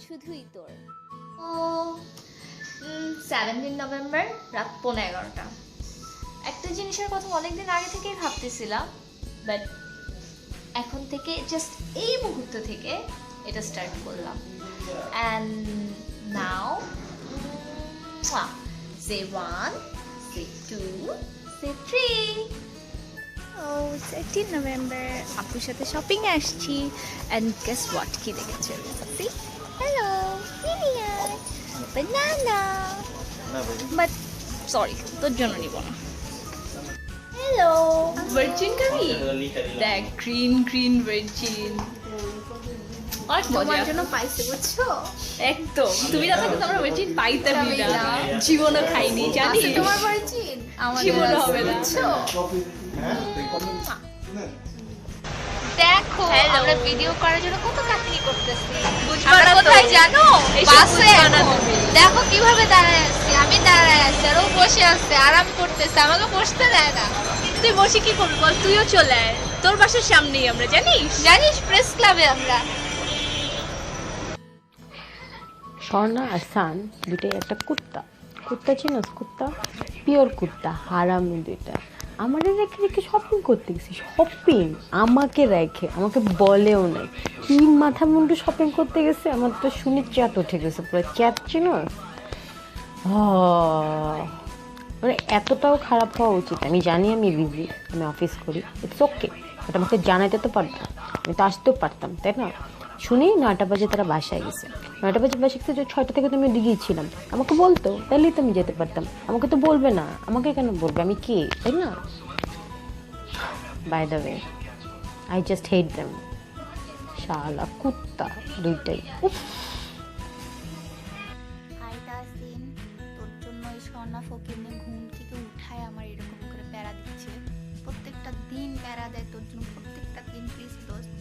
শুধুই তোর। ও 17 নভেম্বর রাত 11:15। একটা জিনিসের কথা অনেকদিন আগে থেকেই ভাবতেছিলাম, বাট এখন থেকে জাস্ট এই মুহূর্ত থেকে এটা স্টার্ট করলাম। And now say 1, say 2, say 3। O 13 November আপুর সাথে শপিং এ আসছি। অ্যান্ড গেস হোয়াট, কি দেখেছে? Hello million banana, but sorry তোর জন্য নিব না। হ্যালো ভার্জিন কারি, দেখ গ্রিন গ্রিন ভার্জিন। অনেক তোমার মজা জন্য পাইছে বুঝছো? একদম। তুমি না থাকলে তো আমরা ভার্জিন পাইতামই না, জীবনও খাইনি জানিস। আছে তোমার ভার্জিন, আমার জীবনও হবে না। বুঝছো? দেখো আমরা ভিডিও করার জন্য কত কাহিনী করতেছি। বুঝবা আমরা না তো। কোথায় জানো? এইসব বাসে। বুঝবা না এখন তুমি। দেখো কিভাবে দাঁড়ায় আছি, আমি দাঁড়ায় আছি আর ও বসে আছে, আরাম করতেছে, আমাকে বসতে দেয় না। তুই বসে কি করবি বল? তুইও চলে আয়, তোর বাসার সামনেই আমরা, জানিস প্রেস ক্লাবে আমরা। স্বর্ণা আর সান দুটাই একটা কুত্তা। কুত্তা চিনস? কুত্তা পিওর কুত্তা, হারামি দুইটা। আমাদের রেখে রেখে শপিং করতে গেছি। শপিং আমাকে রেখে, আমাকে বলেও নাই কি মাথা মুন্ডু শপিং করতে গেছে। আমার তো শুনে চ্যাট উঠে গেছে, পুরো চ্যাট চিনস? মানে এতটাও খারাপ হওয়া উচিত? আমি জানি আমি বিজি, আমি অফিস করি, ইটস ওকে, বাট আমাকে জানাইতে তো পারতাম, আমি তো আসতেও পারতাম, তাই না? শুনি 9টা বাজে তারা বাসায় গেছে। 9টা বাজে বাসায় গেছে, 6টা থেকে তো আমি ওদিকেই ছিলাম। আমাকে বলতো, তাহলেই তো আমি যেতে পারতাম। আমাকে তো বলবে না, আমাকে কেন বলবে? আমি কে, তাই না? By the way, I just hate them. শালা কুত্তা দুইটাই। হাই তাসিন, তোর জন্য এই স্বর্ণা ফকিরনে ঘুম থেকে উঠায় আমার এরকম করে প্যারা দিচ্ছে। প্রত্যেকটা দিন প্যারা দেয় তোর জন্য, প্রত্যেকটা দিন। প্লিজ দোস্ত,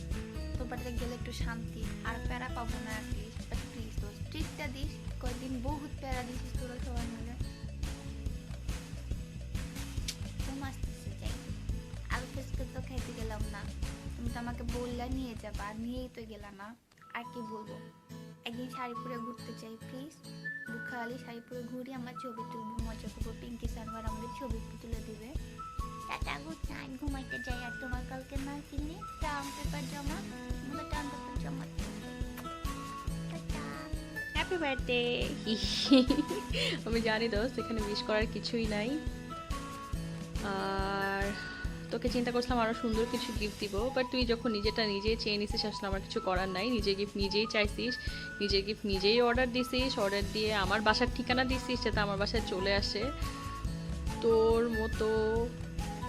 তোর বাড়িতে গেলে একটু শান্তি, আর প্যারা পাবো না অ্যাটলিস্ট, বাট প্লিজ দোস্ত ট্রিটটা দিস। কয়েকদিন বহুত প্যারা দিছিস তোরা সবাই মিলে। ঘুম আসতেছে, যাই আলু ফুচকা তো খাইতে গেলাম না, তুমি তো আমাকে বললা নিয়ে যাবা, আর নিয়েই তো গেলা না। আর কি বলবো, একদিন শাড়ি পরে ঘুরতে চাই প্লিজ। বুখালি শাড়ি পরে ঘুরি, আমরা ছবি তুলবো, মজা করবো। পিঙ্কি সানওয়ার আমাদের ছবি তুলে দিবে। টাটা, গুড নাইট, ঘুমাইতে যাই। আর তোমার কালকে না কিনে টার্ম পেপার জমা, আমরা টার্ম পেপার জমা করবো। Tata, happy birthday. আমি জানি দোস্ত এখানে উইশ করার কিছুই নাই, আর তোকে চিন্তা করছিলাম আরও সুন্দর কিছু গিফট দিব, বাট তুই যখন নিজেটা নিজেই চেয়ে নিছিস আসলে আমার কিছু করার নাই। নিজের গিফট নিজেই চাইছিস, নিজের গিফট নিজেই অর্ডার দিছিস, অর্ডার দিয়ে আমার বাসার ঠিকানা দিছিস যাতে আমার বাসায় চলে আসে। তোর মতো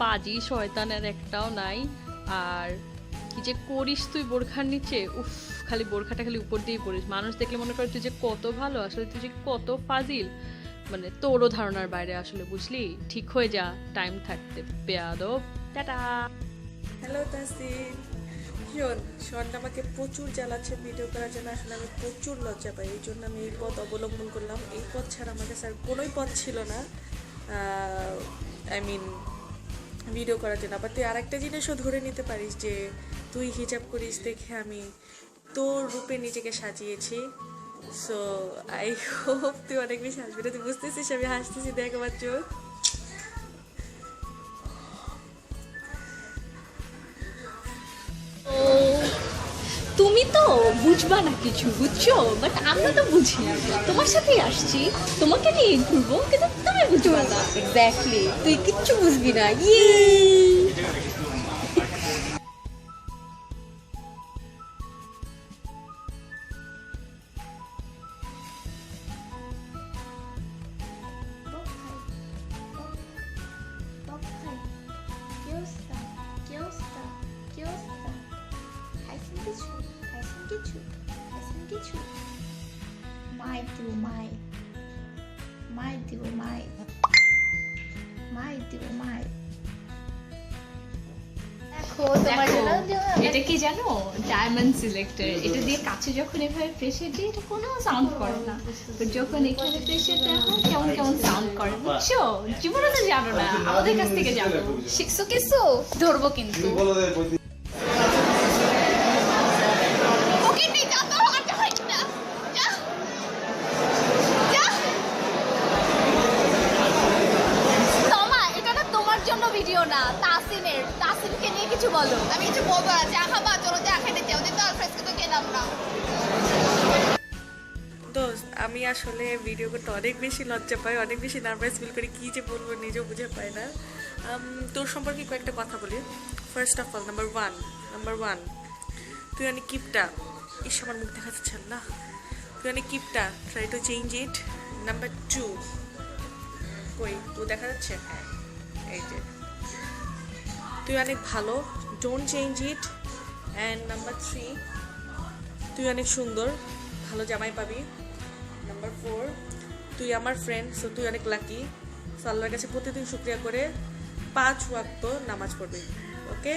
পাজি শয়তানের একটাও নাই। আর কি যে করিস তুই বোরখার নিচে, উফ, খালি বোরখাটা খালি উপর দিয়েই পড়িস। মানুষ দেখলে মনে করে তুই যে কত ভালো, আসলে তুই যে কত ফাজিল, মানে তোরও ধারণার বাইরে আসলে, বুঝলি? ঠিক হয়ে যা টাইম থাকতে, বেয়াদব। টাটা। হ্যালো তাসিন, শোন, স্বর্ণ আমাকে প্রচুর জ্বালাচ্ছে ভিডিও করার জন্য। আসলে আমি প্রচুর লজ্জা পাই, এই জন্য আমি এই পথ অবলম্বন করলাম। এই পথ ছাড়া আমার কাছে আর কোনোই পথ ছিল না, আই মিন ভিডিও করার জন্য। আবার তুই আরেকটা জিনিসও ধরে নিতে পারিস যে তুই হিজাব করিস দেখে আমি তোর রূপে নিজেকে সাজিয়েছি। সো আই হোপ তুই অনেক বেশি হাসবি না। তুই বুঝতেছিস আমি হাসতেছি, দেখ আমার চোখ। তুমি তো বুঝবা না কিছু, বুঝছো? বাট আমরা তো বুঝি, তোমার সাথেই আসছি, তোমাকে নিয়ে ঘুরবো, কিন্তু তুমি বুঝবা না। এক্স্যাক্টলি, তুই কিচ্ছু বুঝবি না। দেখো তোমার জন্য এটা কি জানো, ডায়মন্ড সিলেক্টর। এটা দিয়ে কাছে যখন এভাবে প্রেসার দিই এটা কোনো সাউন্ড করে না, বাট যখন এখানে প্রেসার দেওয়া হয় কেমন কেমন সাউন্ড করে, বুঝছো? জীবনে তো জানো না, আমাদের কাছ থেকে জানো। শিখছো কিছু? ধরবো কিন্তু। ওকে, নেই, যা তো, আর যা হয় না। আমি আসলে ভিডিও করতে অনেক বেশি লজ্জা পাই, অনেক বেশি নার্ভাস ফিল করি, কী যে বলবো নিজেও বুঝে পাই না। তোর সম্পর্কে কয়েকটা কথা বলি। First of all, number one, তুই অনেক কিপটা। ইস, আমার মুখ দেখা যাচ্ছে না। তুই অনেক কিপটা, try to change it. Number 2, কই তুই দেখা যাচ্ছে? হ্যাঁ, এই যে, তুই অনেক ভালো, don't change it. And number 3, তুই অনেক সুন্দর, ভালো জামাই পাবি। নাম্বার 4, তুই আমার ফ্রেন্ড, সো তুই অনেক লাকি। সো আল্লাহর কাছে প্রতিদিন শুকরিয়া করে 5 ওয়াক্ত নামাজ পড়বি, ওকে?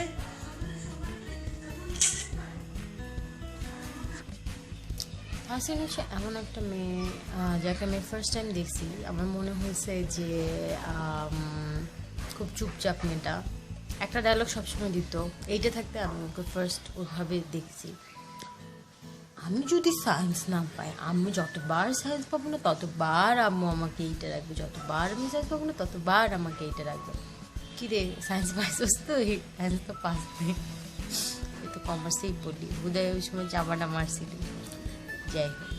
আসলে হচ্ছে এমন একটা মেয়ে যাকে আমি ফার্স্ট টাইম দেখছি, আমার মনে হয়েছে যে খুব চুপচাপ মেয়েটা, একটা ডায়লগ সবসময় দিত, এইটা থাকতে আমি ওকে ফার্স্ট ওভাবে দেখছি। আমি যদি সায়েন্স না পাই, আমি যতবার সায়েন্স পাবো না ততবার আম্মু আমাকে এইটা রাখবে, যতবার আমি সায়েন্স পাবো না ততবার আমাকে এইটা রাখবে। কিরে সায়েন্স পাইছস তো? সায়েন্স তো পাস নেই, এ তো কমার্সেই পড়লি, বোধহয় ওই সময় চাপাটা মারছিলি। যাই হোক,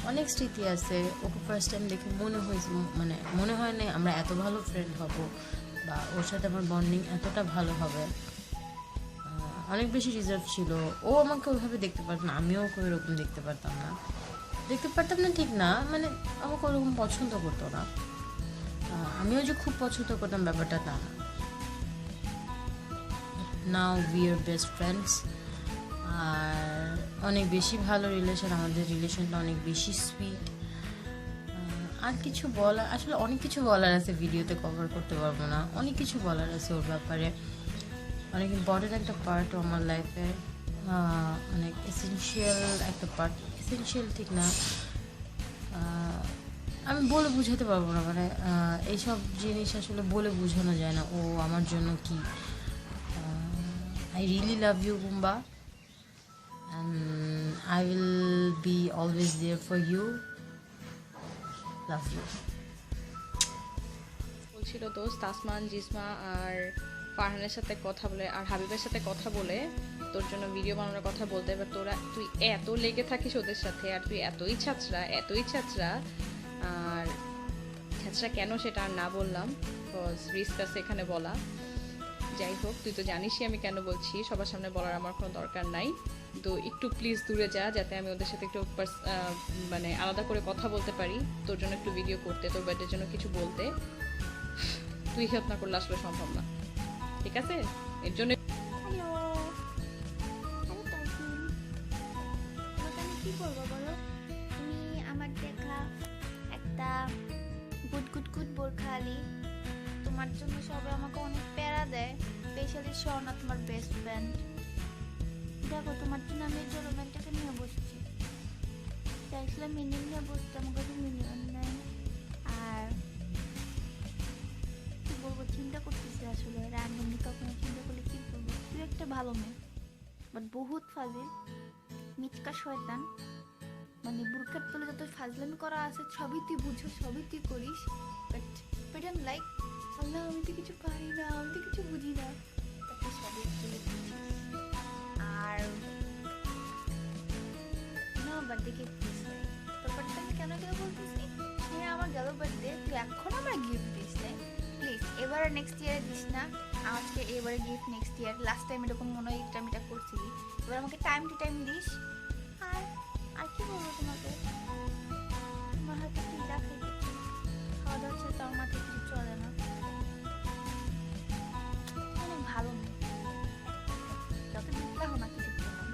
অনেক স্মৃতি আছে। ওকে ফার্স্ট টাইম দেখে মনে হয়েছে, মানে মনে হয় না আমরা এত ভালো ফ্রেন্ড হব বা ওর সাথে আমার বন্ডিং এতটা ভালো হবে। অনেক বেশি রিজার্ভ ছিল, ও আমাকে ওইভাবে দেখতে পারতো না, আমিও ওকে ওইরকম দেখতে পারতাম না ঠিক না, মানে আমাকে ওরকম পছন্দ করতো না। আমিও যে খুব পছন্দ করতাম ব্যাপারটা তা না। Now we are best friends, আর অনেক বেশি ভালো রিলেশন, আমাদের রিলেশনটা অনেক বেশি সুইট। আর কিছু বলার, আসলে অনেক কিছু বলার আছে, ভিডিওতে কভার করতে পারবো না, অনেক কিছু বলার আছে ওর ব্যাপারে। অনেক ইম্পর্টেন্ট একটা পার্ট আমার লাইফে, অনেক এসেনশিয়াল একটা পার্ট, এসেনশিয়াল ঠিক না, আমি বলে বুঝাতে পারবো না, মানে এইসব জিনিস আসলে বলে বোঝানো যায় না ও আমার জন্য কি। I really love you Bumba, and I will be always there for you. Love you. বলছিল দোস্ত তাসমান, জিসমা আর ফারহানের সাথে কথা বলে আর হাবিবের সাথে কথা বলে তোর জন্য ভিডিও বানানোর কথা বলতে, এবার তুই এত লেগে থাকিস ওদের সাথে, আর তুই এতই ছাত্রা আর ছাত্রা কেন সেটা আর না বললাম, বিকজ রিস্ক আছে এখানে বলা। যাই হোক, তুই তো জানিসই আমি কেন বলছি, সবার সামনে বলার আমার কোনো দরকার নাই। তো একটু প্লিজ দূরে যা, যাতে আমি ওদের সাথে একটু মানে আলাদা করে কথা বলতে পারি, তোর জন্য একটু ভিডিও করতে, তোর বার্থডের জন্য কিছু বলতে। তুই হেল্প না করলে আসলে সম্ভব না, ঠিক আছে? এর জন্য হ্যালো তাসমিন, তোমাকে আমি কি বলবো বলো? তুমি আমার দেখা একটা গুড বোরখা আলী, তোমার জন্য সবাই আমাকে অনেক প্যারা দেয়, স্পেশালি স্বর্ণা তোমার বেস্ট ফ্রেন্ড। দেখো তোমার জন্য আমি এই রোম্যান্টিকে নিয়ে বসছি, চাইছিলাম মিনিয়ন নিয়ে বসতে, আমার কাছে মিনিয়ন নেই। আর কি বলবো, চিন্তা করতেছি আসলে র্যান্ডমলি কখনো চিন্তা করলে কি বলবো, তুই একটা ভালো মেয়ে বাট বহুত ফাজিল, মিচকা শয়তান, মানে বুরখার তলে যত ফাজলামি করা আছে সবই তুই বুঝো, সবই তুই করিস, বাট প্রিটেন্ড লাইক আল্লাহ আমি তো কিছু পারি না, আমি তো কিছু বুঝি না, তাকে সবই actually বুঝিস। আর না বার্থডে কে দিস নাই, তোর বার্থডে আমি কেন বলতেছি, হ্যাঁ আমার গেল বার্থডে, তুই এখন আমার গিফট দিস নাই, প্লিজ এবার নেক্সট ইয়ারে দিস না আজকে, এবারে gift next year, last time এরকম মনে হয় এটা আমি এটা করছিলি, এবার আমাকে টাইম টু টাইম দিস। আর কি বলবো তোমাকে, তোমার হাতে কি রাখাই দিচ্ছি, খাওয়া দাওয়া ছেড়ে তো আমার মাথায় কিছু চলে না, অনেক ভালো মেয়ে, যত বিতলা হো না কিছু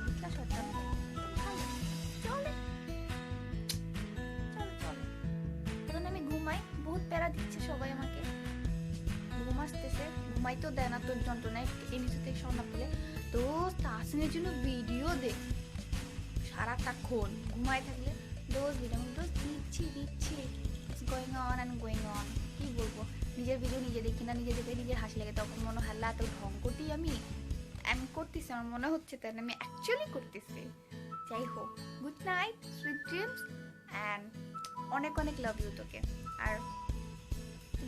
বিতলা সরকার ভালো চলে চলে। এখন আমি ঘুমাই, বহুত প্যারা দিচ্ছে সবাই আমাকে, ঘুম আসতেছে, ঘুমাইতেও দেয় না তোর যন্ত্রণায়, এই নিচে থেকে স্বর্ণা পেলে তো তাসিনের জন্য ভিডিও দেখ সারাটাক্ষণ, ঘুমাই থাকলে ডোজ দিচ্ছি ইটস গোয়িং অন। কি বলবো, নিজের ভিডিও নিজে দেখি না, নিজে দেখে নিজের হাসি লাগে, তখন মনে হয় এত ঢং করতেই আমি করতেছি, আমার মনে হচ্ছে তাই আমি অ্যাকচুয়ালি করতেছি। যাই হোক, good night, sweet dreams and অনেক অনেক লাভ ইউ তোকে, আর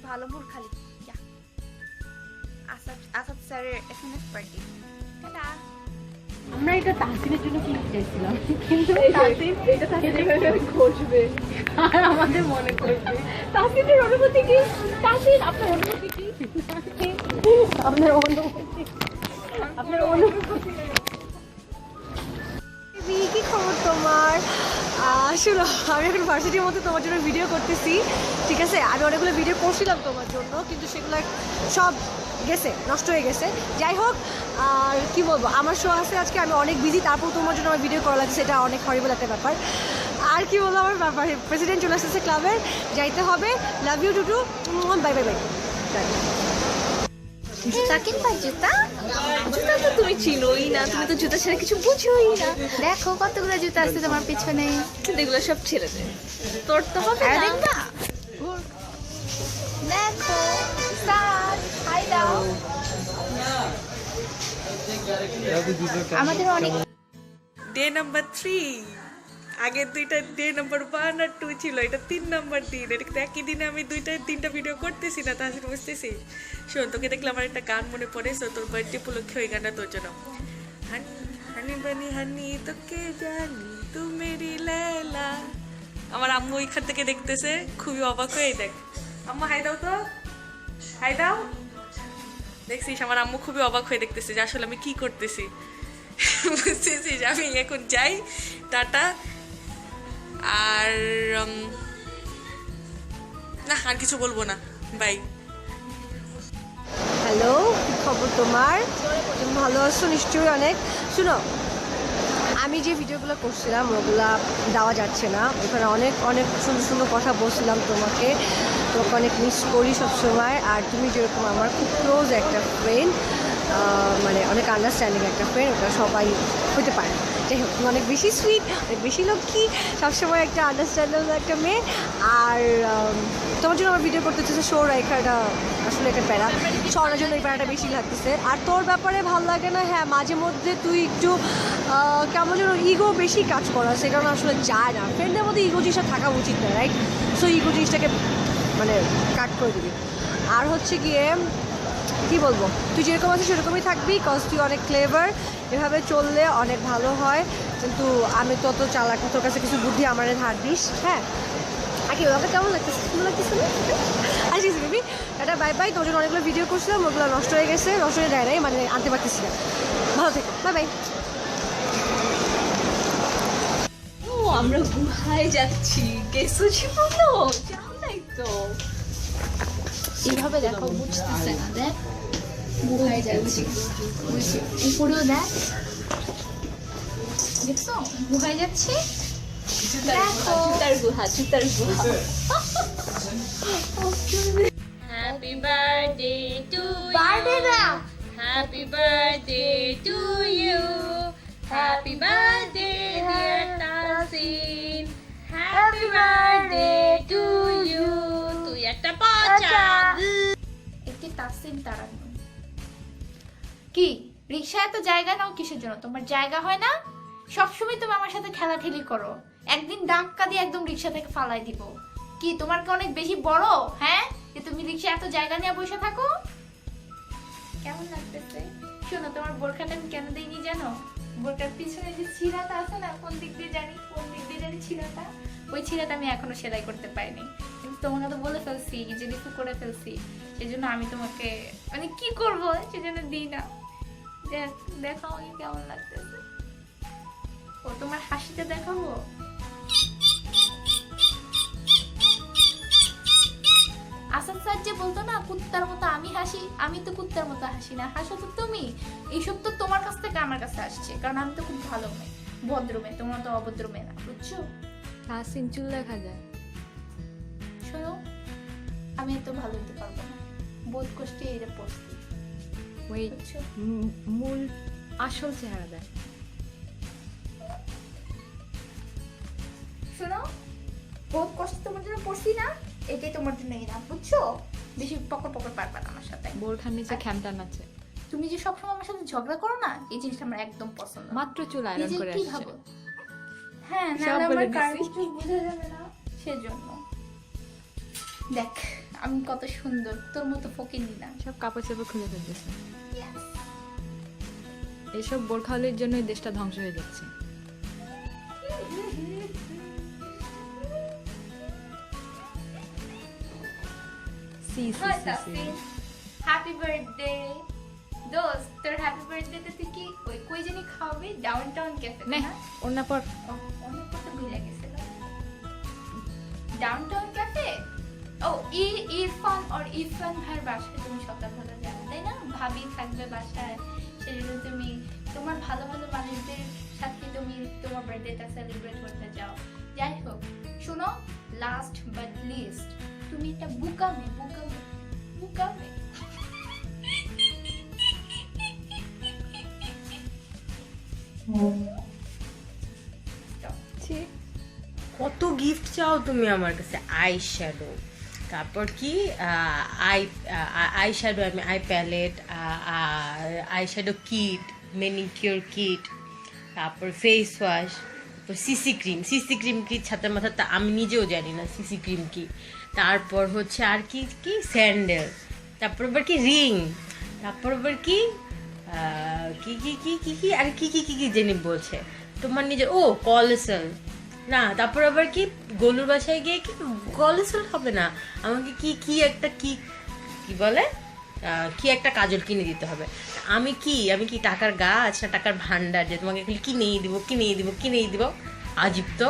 ভালো ভুল খালি যা আসাদ স্যারের এসএমএস পার্টি, টাটা। আমরা এটা তাহসিনের জন্য কিনতে চাইছিলাম, কিন্তু ঘষবে আর আমাদের মনে করবে তাসিনের অনুভূতি কি? তাসিন আপনার অনুভূতি কি? আপনার অনুভূতি, আপনার অনুভূতি। কি খবর তোমার? শোনো, আমি এখন ভার্সিটির মধ্যে তোমার জন্য ভিডিও করতেছি, ঠিক আছে? আমি অনেকগুলো ভিডিও করছিলাম তোমার জন্য, কিন্তু সেগুলো সব গেছে, নষ্ট হয়ে গেছে। যাই হোক, আর কি বলবো, আমার শো আছে আজকে, আমি অনেক বিজি, তারপর তোমার জন্য আমার ভিডিও করা লাগছে, এটা অনেক হরিবল একটা ব্যাপার। আর কি বলবো, আমার ব্যাপার, প্রেসিডেন্ট চলে আসতেছে ক্লাবের, যাইতে হবে। Love you Tutu, bye bye bye. জুতা কিনবা? জুতা জুতা তো তুমি চিনোই না, তুমি তো জুতা ছাড়া কিছু বুঝোই না। দেখো কতগুলো জুতা আছে তোমার পিছনে। কিন্তু এগুলো সব ছেলেদের, তোর তো হবে আর না। দেখবা, দেখো স্টার, হাই দাও। আমাদের অনেক ডে নাম্বার 3, আগের দুইটা ডে নাম্বার 1 আর 2 ছিল, এটা 3 নাম্বার দিন। এটা কিন্তু একই দিনে আমি 2-3টা ভিডিও করতেছি না, তাহলে বুঝতেছি। শোন, তোকে দেখলে আমার একটা গান মনে পড়ে, সো তোর বার্থডে উপলক্ষে ওই গানটা তোর জন্য। হানি বানি হানি তোকে জানি তু মেরি লাইলা। আমার আম্মু ওইখান থেকে দেখতেছে, খুবই অবাক হয়ে দেখ। আম্মু হাই দাও তো, হাই দাও। দেখছিস, আমার আম্মু খুবই অবাক হয়ে দেখতেছে যে আসলে আমি কি করতেছি। বুঝতেছিস, আমি এখন যাই, টাটা। আর না, আর কিছু বলবো না, বাই। হ্যালো, কি খবর তোমার? তুমি ভালো আছো নিশ্চয়ই অনেক। শুনো, আমি যে ভিডিওগুলো করছিলাম ওগুলা দেওয়া যাচ্ছে না, ওখানে অনেক অনেক সুন্দর সুন্দর কথা বলছিলাম তোমাকে অনেক মিস করি সবসময়। আর তুমি যেরকম আমার খুব ক্লোজ একটা ফ্রেন্ড, মানে অনেক আন্ডারস্ট্যান্ডিং একটা ফ্রেন্ড, ওটা সবাই হতে পারে। যাই হোক, তুমি অনেক বেশি সুইট, অনেক বেশি লক্ষ্মী, সবসময় একটা আন্ডারস্ট্যান্ডেবল একটা মেয়ে। আর তোমার জন্য আমার ভিডিও করতে হচ্ছে শো রাইখা, এটা আসলে একটা প্যারা, শোনার জন্য এই প্যারাটা বেশি লাগতেছে। আর তোর ব্যাপারে ভালো লাগে না, হ্যাঁ মাঝে মধ্যে তুই একটু কেমন যেন ইগো বেশি কাজ করা, সে কারণে আসলে যায় না। ফ্রেন্ডের মধ্যে ইগো জিনিসটা থাকা উচিত না, রাইট? সো ইগো জিনিসটাকে মানে কাট করে দিবি। আর হচ্ছে গিয়ে কি বলবো, তুই যেরকম আছিস সেরকমই থাকবি, কজ তুই অনেক ক্লেভার, এভাবে চললে অনেক ভালো হয়। কিন্তু আমি তত চালাক, তোর কাছে কিছু বুদ্ধি আমার ধার দিস, হ্যাঁ? আর কি ওকে কেমন লাগতেছে? সুন্দর লাগতেছে না? আর ঠিক আছে বেবি, এটা বাই বাই। তোর জন্য অনেকগুলো ভিডিও করছিলাম, ওগুলো নষ্ট হয়ে গেছে, নষ্ট হয়ে যায় নাই, মানে আনতে পারতেছি না। ভালো থেকো, বাই বাই। ও আমরা গুহায় যাচ্ছি, গেছো জীবনো যাও নাই তো। এইভাবে দেখো, বুঝতেছে না, দেখ গুহায় যাচ্ছি, উপরেও দেখ, দেখছো গুহায় যাচ্ছি। দেখো জুতার গুহা, জুতার গুহা। হ্যাপি বার্থডে টু বার্থডে না, happy birthday to you, happy birthday dear Tasin, happy birthday to you. তুই একটা পচা। একটি তাসিন তারান্নু। কি রিক্সায় তো জায়গা নাও কিসের জন্য? তোমার জায়গা হয় না? সবসময় তুমি আমার সাথে ঠেলাঠেলি করো, একদিন ধাক্কা দিয়ে একদম রিক্সা থেকে ফালাই দিব। কি তোমার কি অনেক বেশি বড়, হ্যাঁ, যে তুমি রিক্সা এত জায়গা নিয়ে বসে থাকো? কেমন লাগতেছে? শোনো, তোমার বোরখাটা আমি কেন দিইনি জানো? বোরখার পিছনে যে ছিঁড়াটা আছে না, কোন দিক দিয়ে জানি ছিঁড়াটা, ওই ছিঁড়াটা আমি এখনো সেলাই করতে পারিনি। কিন্তু তোমাকে তো বলে ফেলছি যে রিফু করে ফেলছি, সেজন্য আমি তোমাকে মানে কি করবো, সেজন্য দিই না। দেখো আমাকে কেমন লাগতেছে। ও তোমার হাসিটা দেখাবো। আসাদ স্যার যে বলতো না, কুত্তার মতো আমি হাসি, আমি তো কুত্তার মতো হাসি না, হাসো তো তুমি। এইসব তো তোমার কাছ থেকে আমার কাছে আসছে, কারণ আমি তো খুব ভালো মেয়ে, ভদ্র মেয়ে, তোমার তো অভদ্র মেয়ে না, বুঝছো? তাসিন চুল দেখা যায়। শোনো, আমি এত ভালো হতে পারবো না, বোধ কষ্টে এটা পড়ছি, ওই বুঝছো? মূল আসল চেহারা দেয়। শোনো, বোধ কষ্ট তোমার জন্য পড়ছি না, এটাই তোমার জন্য এই না, বুঝছো? বেশি পকর পকর পারবা না আমার সাথে। বোরখার নিচে খ্যামটান আছে। তুমি যে সবসময় আমার সাথে ঝগড়া করো না, এই জিনিসটা আমার একদম পছন্দ না। মাত্র চুল আয়রন নিজে করে কি আসছে। ভাবো? হ্যাঁ, সব নাহলে বলে আমার দিছি। কার কিছু বোঝা যাবে না, সেজন্য। দেখ আমি কত সুন্দর, তোর মতো ফকিনি না। সব কাপড় চাপড় খুলে ফেলতেছে। Yes. এসব বোরখাওয়ালির জন্যই দেশটা ধ্বংস হয়ে যাচ্ছে। হ্যাপি বার্থডে দোস্ত, তোর হ্যাপি বার্থডেতে তুই কি ওই কই জানি খাওয়াবি? ডাউনটাউন ক্যাফে নে না? অন্য পর অনেক কত ভুলে গেছিল। Downtown cafe? ও ইরফান ভাইয়ের বাসায় তুমি সকালবেলা যাবে তাই না? ভাবি থাকবে বাসায়, সেজন্য তুমি তোমার ভালো ভালো মানুষদের সাথে তুমি তোমার বার্থডেটা সেলিব্রেট করতে যাও। যাই হোক, শোনো, লাস্ট বাট লিস্ট, তুমি একটা বুকামে কত গিফট চাও তুমি আমার কাছে? আই শ্যাডো, তারপর কি eye shadow, eye palette, eye shadow kit, manicure kit, তারপর ফেস ওয়াশ, তারপর সিসি ক্রিম কি ছাতার মাথা তা আমি নিজেও জানি না সিসি ক্রিম কি। তারপর হচ্ছে আর কি কি স্যান্ডেল, তারপর আবার কি রিং, তারপর আবার কি কি কি কি কি কি আর কি কি কি কি জেনে বলছে তোমার নিজের, ও কলেসল না, তারপর আবার কি গোলুর বাসায় গিয়ে কি কলেসল হবে না, আমাকে কি কি একটা কি কি বলে কি একটা কাজল কিনে দিতে হবে। আমি কি টাকার গাছ না টাকার ভান্ডার যে তোমাকে খালি কিনেই দিব? আজীব তো,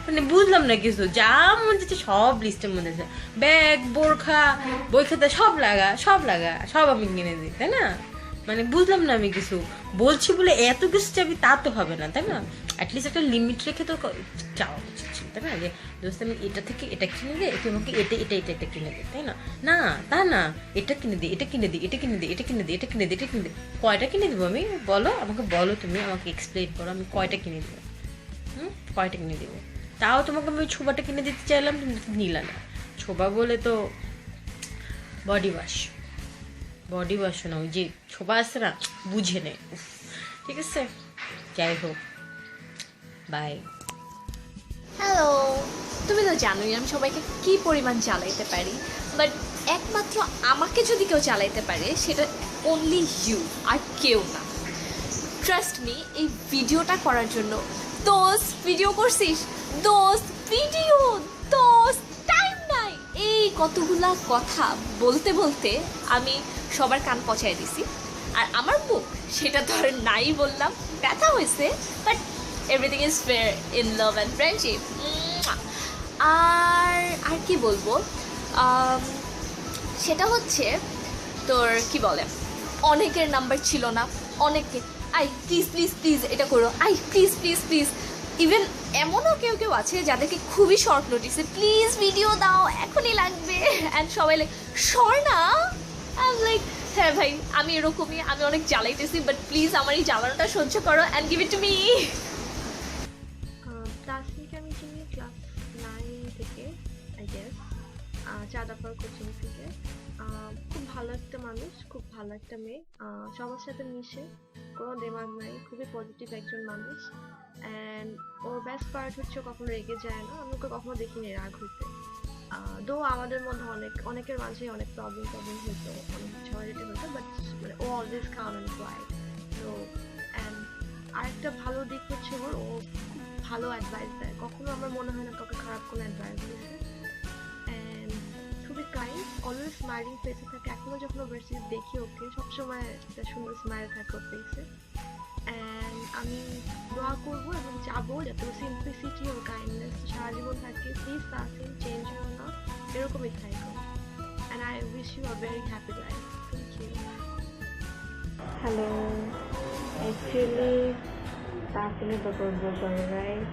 মানে বুঝলাম না কিছু, যা মনে হচ্ছে সব লিস্টের মধ্যে আছে, ব্যাগ, বোরখা, বই খাতা সব আমি কিনে দিই, তাই না? মানে বুঝলাম না আমি কিছু, বলছি বলে এত কিছু চাবি তা তো হবে না, তাই না? অ্যাটলিস্ট একটা লিমিট রেখে তো চাওয়া উচিত ছিল, তাই না? যে দোস্ত আমি এটা থেকে এটা কিনে দে, তুই আমাকে এটা কিনে দে, তাই না? না তা না, এটা কিনে দে, কয়টা কিনে দেবো আমি? বলো আমাকে, তুমি আমাকে এক্সপ্লেন করো, আমি কয়টা কিনে দেবো? কয়টা কিনে দেবো? তাও তোমাকে আমি ছোবাটা কিনে দিতে চাইলাম, তুমি নিলা না। ছোবা বলে তো বডি ওয়াশ না, ওই যে ছোবা আছে না, বুঝে নে। ঠিক আছে, যাই হোক, বাই। হ্যালো, তুমি তো জানোই আমি সবাইকে কি পরিমাণ চালাইতে পারি, বাট একমাত্র আমাকে যদি কেউ চালাইতে পারে সেটা অনলি ইউ, আর কেউ না। ট্রাস্ট মি, এই ভিডিওটা করার জন্য দোস্ত ভিডিও করছিস, দোস্ত ভিডিও, দোস্ত টাইম নাই, এই কতগুলা কথা বলতে বলতে আমি সবার কান পচাই দিছি। আর আমার মুখ সেটা তো আর নাই বললাম, ব্যথা হয়েছে, but everything is fair in love and friendship. আর কি বলবো, সেটা হচ্ছে তোর কি বলে, অনেকের নাম্বার ছিল না, অনেকে আই প্লিজ এটা করো, আই প্লিজ ইভেন এমনও কেউ আছে যাদেরকে খুবই শর্ট নোটিসে প্লিজ ভিডিও দাও, এখনই লাগবে, অ্যান্ড সবাই like Swarna, I am like হ্যাঁ ভাই আমি এরকমই, আমি অনেক জ্বালাইতেছি, বাট প্লিজ আমার এই জ্বালানোটা সহ্য করো and give it to me. তাসমিকে আমি চিনি ক্লাস 9 থেকে, আই গেস, চাঁদাপাড় কোচিং থেকে। খুব ভালো একটা মানুষ, খুব ভালো একটা মেয়ে, সবার সাথে মিশে, কোনো দেমাগ নাই, খুবই পজিটিভ একজন মানুষ। অ্যান্ড ওর বেস্ট পার্ট হচ্ছে কখনো রেগে যায় না, আমি ওকে কখনো দেখিনি রাগ হইতে। দো আমাদের মধ্যে অনেকের মাঝে অনেক প্রবলেম হতো, অনেক ঝড়াঝাটি হতো, বাট মানে ও অলওয়েজ কাম অ্যান্ড কোয়াইট। তো অ্যান্ড আরেকটা ভালো দিক হচ্ছে ও খুব ভালো অ্যাডভাইস দেয়, কখনো আমার মনে হয় না কাউকে খারাপ কোনো অ্যাডভাইস দিয়েছে। অ্যান্ড খুবই কাইন্ড, অলওয়েজ স্মাইলিং ফেসে থাকে, এখনো যখন ভার্সিটি দেখি ওকে সবসময় একটা সুন্দর স্মাইল থাকে ওর ফেসে। অ্যান্ড আমি দোয়া করবো এবং চাবো যাতে ওর সিম্পলিসিটি ও কাইন্ডনেস সারা জীবন থাকে। প্লিজ তাসিম, চেঞ্জ হও না, এরকমই থাকো। And I wish you a very happy life. Thank you. Hello, actually তাসিমের প্রপোজাল করে, রাইট?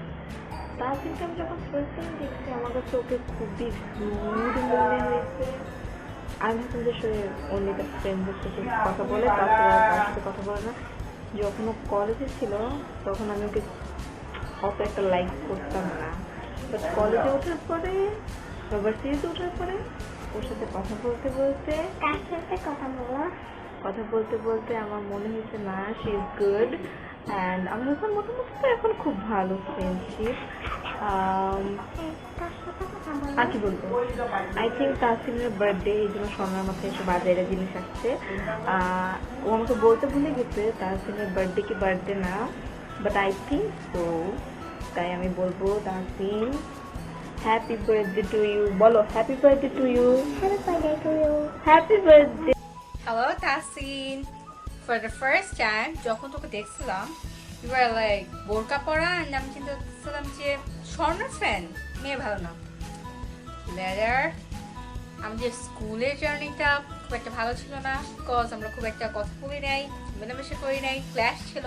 তাসিমকে আমি যখন ফার্স্ট টাইম দেখছি আমার কাছে ওকে খুবই রুড মনে হয়েছে। আমি ভাবতাম যে সে অন্য একটা ফ্রেন্ডদের সাথে কথা বলে, তাছাড়া তার সাথে কথা বলে না। যখন ও কলেজে ছিল তখন আমি ওকে অত একটা লাইক করতাম না, বাট কলেজে ওঠার পরে, ইউনিভার্সিটিতে ওঠার পরে ওর সাথে কথা বলতে বলতে আমার মনে হয়েছে না, শি ইজ গুড। অ্যান্ড আমাদের মোটামুটি তো এখন খুব ভালো ফ্রেন্ডশিপ। আর কি বলবো, আই থিঙ্ক তাহসিনের বার্থডে, এই জন্য স্বর্ণার মাথায় এসব বাজারে জিনিস আসছে। ও আমাকে বলতে ভুলে গেছে তাহসিনের বার্থডে কি বার্থডে না, বাট আই থিঙ্ক সো। তাই আমি বলবো Tahsin, happy birthday to you. বলো happy birthday to you. Happy birthday to you. Happy birthday. Hello Tasin, for the first time যখন তোকে দেখছিলাম ইউ আর লাইক বোরকা পরা, and আমি চিন্তা করছিলাম যে স্বর্ণ ফ্যান, মেয়ে ভালো না। লেটার আমাদের স্কুলের জার্নিটা খুব একটা ভালো ছিল না, বিকজ আমরা খুব একটা কথা বলি নাই, মেলামেশা করি নাই, ক্লাস ছিল।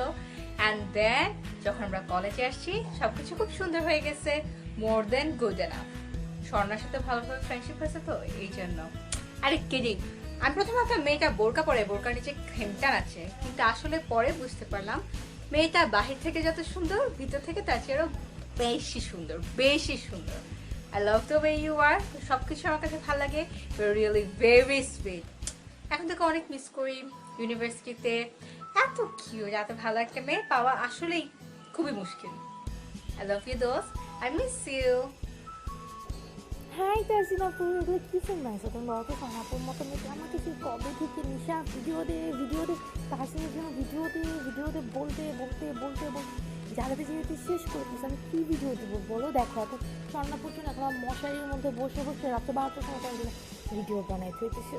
অ্যান্ড দেন যখন আমরা কলেজে আসছি সবকিছু খুব সুন্দর হয়ে গেছে, মোর দেন গুড এনাফ। স্বর্ণার সাথে ভালোভাবে ফ্রেন্ডশিপ হয়েছে তো এই জন্য। আরে কিডিং, আমি প্রথমে একটা মেয়েটা বোরকা পরে, বোরকার নিচে খেমটান আছে, কিন্তু আসলে পরে বুঝতে পারলাম মেয়েটা বাহির থেকে যত সুন্দর ভিতর থেকে তার চেয়েও বেশি সুন্দর, বেশি সুন্দর। I love the way you are, সবকিছু আমার কাছে ভালো লাগে, you're really very sweet। এখন থেকে অনেক মিস করি ইউনিভার্সিটিতে, এত কিউট, এত ভালো একটা মেয়ে পাওয়া আসলেই খুবই মুশকিল। I love you দোস্ত, I miss you। Hi Tasin আপু, এগুলো কী শুনছো তুমি? বলো তো সোনাপুর মতো মেয়েকে আমাকে সেই কবে থেকে নিশা ভিডিওতে তাসিনের জন্য ভিডিওতে বলতে জ্বালাতে শেষ করে দিচ্ছি। আমি কী ভিডিও দেবো বলো? দেখো এখন স্বর্ণাপুর জন্য এখন মশারির মধ্যে বসে রাত্রে 12টার সময় তার জন্য ভিডিও বানাইতে হইতেছে।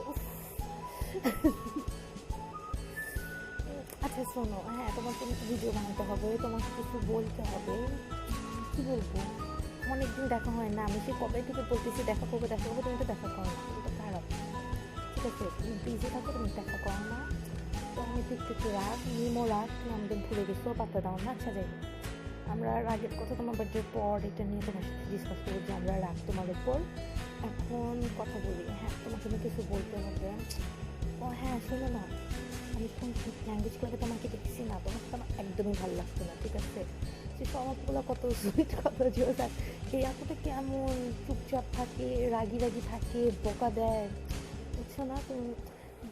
আচ্ছা শোনো, হ্যাঁ তোমার জন্য ভিডিও বানাতে হবে, তোমাকে কিছু বলতে হবে। কী বলবো, অনেকদিন দেখা হয় না, আমি সে কবে থেকে বলতেছি দেখা করবো, তুমি তো দেখা করো না, তো খারাপ। ঠিক আছে, তুমি বিজি থাকো, তুমি দেখা করো না, তো আমি একটু রাগ নিমো রাগ, তুমি আমাদের ভুলে গেছো, পাত্তা দাও না। আচ্ছা যাই, আমরা রাগের কথা তোমার বার্থডের পর এটা নিয়ে তোমার সাথে ডিসকাস করবো যে আমরা রাগ তোমার উপর। এখন কথা বলি, হ্যাঁ তোমাকে আমি কিছু বলতে হবে। ও হ্যাঁ শোনো না, আমি যখন ল্যাঙ্গুয়েজ ক্লাবে তোমাকে দেখছি না, তোমাকে তো আমার একদমই ভালো লাগতো না। ঠিক আছে, সে স্বভাবগুলো কত সুইট, কত জোস, আর এই আপুটা কেমন চুপচাপ থাকে, রাগি থাকে, বকা দেয়, বুঝছো না তুমি।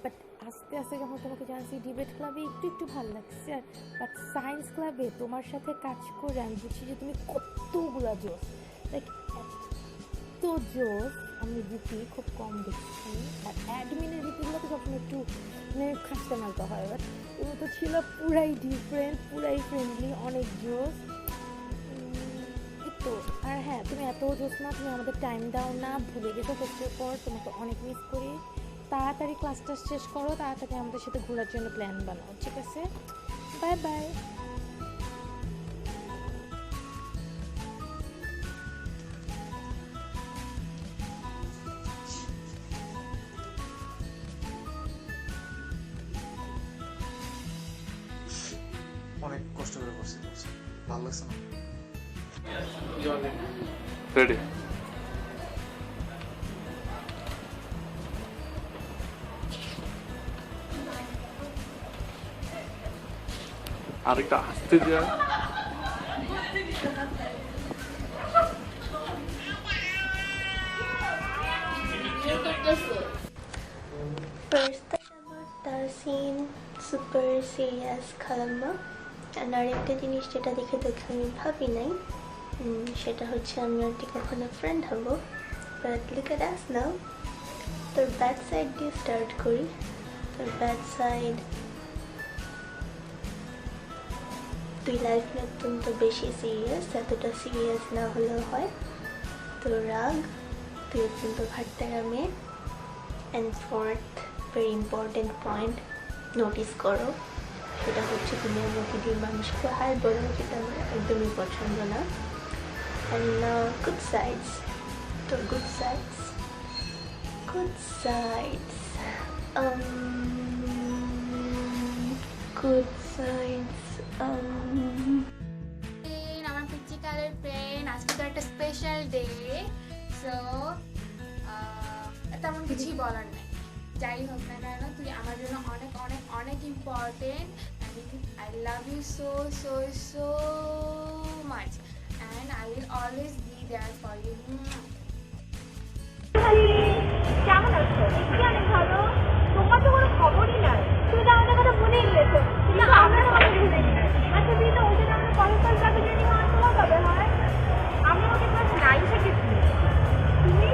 বাট আস্তে আস্তে যখন তোমাকে জানছি ডিবেট ক্লাবে একটু ভালো লাগছে, বাট সায়েন্স ক্লাবে তোমার সাথে কাজ করে আমি বুঝছি যে তুমি কতগুলো জোস, লাইক এত জোস আমি জিপি খুব কম দেখছি। আর অ্যাডমিনের জিপিগুলো তো সবসময় একটু মানে খাস্তা মালতে হয়, বাট তুমি তো ছিল পুরাই ডিফারেন্ট, পুরাই ফ্রেন্ডলি, অনেক জোস। তো আর হ্যাঁ তুমি এত জোস না, তুমি আমাদের টাইম দাও না, ভুলে গেছো ফেস্টের পর, তোমাকে অনেক মিস করি। তাড়াতাড়ি ক্লাসটা শেষ করো, তাড়াতাড়ি আমাদের সাথে ঘোরার জন্য প্ল্যান বানাও। ঠিক আছে, বাই বাই। অনেক কষ্ট করে করছি, ভালো লাগছে না? রেডি? আরেকটা আসতে যায়। First about Tasin super serious খালাম্মা, আর একটা জিনিস যেটা দেখে আমি ভাবি নাই, সেটা হচ্ছে আমি আর কি কখনো ফ্রেন্ড হব। বাট লুক এট আস নাও। তোর ব্যাড সাইড দিয়ে স্টার্ট করি। তোর ব্যাড সাইড, তুই লাইফ নিয়ে অত্যন্ত বেশি সিরিয়াস, এতটা সিরিয়াস না হলেও হয়। তোর রাগ, তুই অত্যন্ত ভাট্টারা মেয়ে। And fourth very important point notice করো, সেটা হচ্ছে তুমি আমাকে দিয়ে মানুষকে হাই বলো, যেটা আমার একদমই পছন্দ না। অ্যান্ড গুড সাইডস, তোর good sides good sides. Good sides. আমার পিচি কালের ফ্রেন্ড, আজকে তো একটা স্পেশাল ডে, সো তেমন কিছুই বলার নাই। যাই হোক না কেন, তুই আমার জন্য অনেক অনেক অনেক important. I love you so so so much and I will always be there for you. কেমন আছো? অনেক ভালো। তোমার তো কোনো খবরই নাই, তুমি তো আমাদের কথা ভুলেই গেছো। কিন্তু আমরা কথা ভুলে গেছি। আচ্ছা তুই তো ওই জন্য আমরা কলেজ যাবে জানি তোমার কবে হয়? আমি ওকে ক্লাস 9 থেকে চিনি। তুমি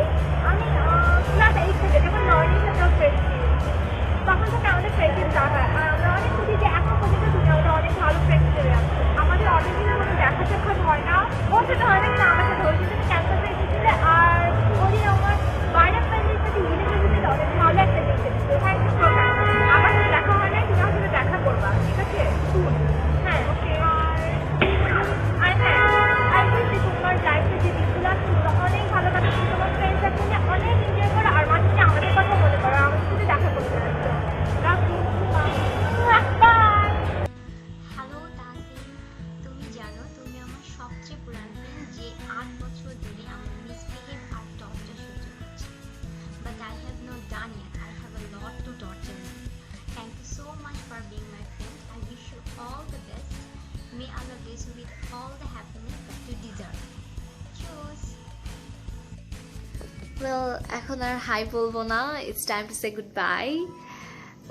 ওয়েল এখন আর হাই বলবো না, it's time to say good bye.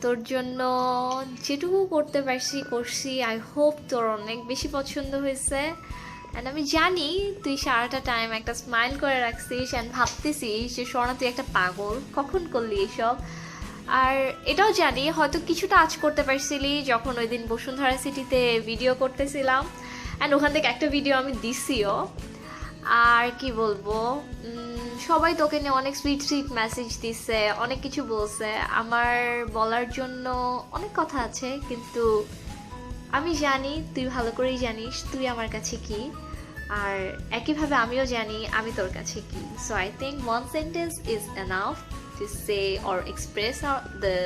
তোর জন্য যেটুকু করতে পারছি করছি, আই হোপ তোর অনেক বেশি পছন্দ হয়েছে। অ্যান্ড আমি জানি তুই সারাটা টাইম একটা স্মাইল করে রাখছিস অ্যান্ড ভাবতেছিস যে স্বর্ণা তুই একটা পাগল, কখন করলি এসব। আর এটাও জানি হয়তো কিছুটা আজ করতে পারছিলি যখন ওই দিন বসুন্ধরা সিটিতে ভিডিও করতেছিলাম, অ্যান্ড ওখান থেকে একটা ভিডিও আমি দিছিও। আর কি বলবো, সবাই তোকে নিয়ে অনেক সুইট সুইট মেসেজ দিছে, অনেক কিছু বলছে। আমার বলার জন্য অনেক কথা আছে, কিন্তু আমি জানি তুই ভালো করেই জানিস তুই আমার কাছে কি, আর একইভাবে আমিও জানি আমি তোর কাছে কি। So I think one sentence is enough to say or express the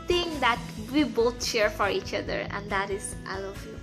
thing that we both share for each other, and that is I love you.